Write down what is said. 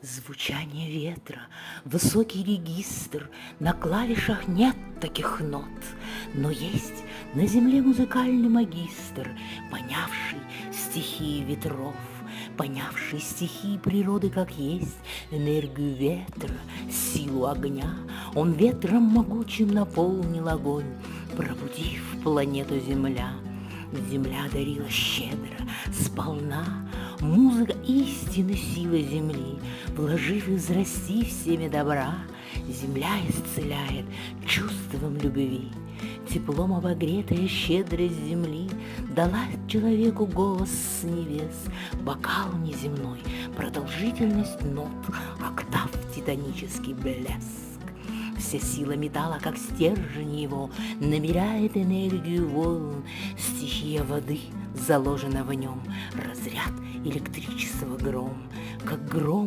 Звучание ветра, высокий регистр, на клавишах нет таких нот, но есть на земле музыкальный магистр, понявший стихии ветров, понявший стихии природы как есть, энергию ветра, силу огня. Он ветром могучим наполнил огонь, пробудив планету Земля. Земля дарила щедро, сполна, музыка истины силы земли, вложив и взрастив семя добра, земля исцеляет чувством любви. Теплом обогретая щедрость земли дала человеку голос с небес, бокал неземной, продолжительность нот, октав титанический блеск. Вся сила металла, как стержень его, набирает энергию волн. Стихия воды заложена в нем, разряд электричества гром, как гром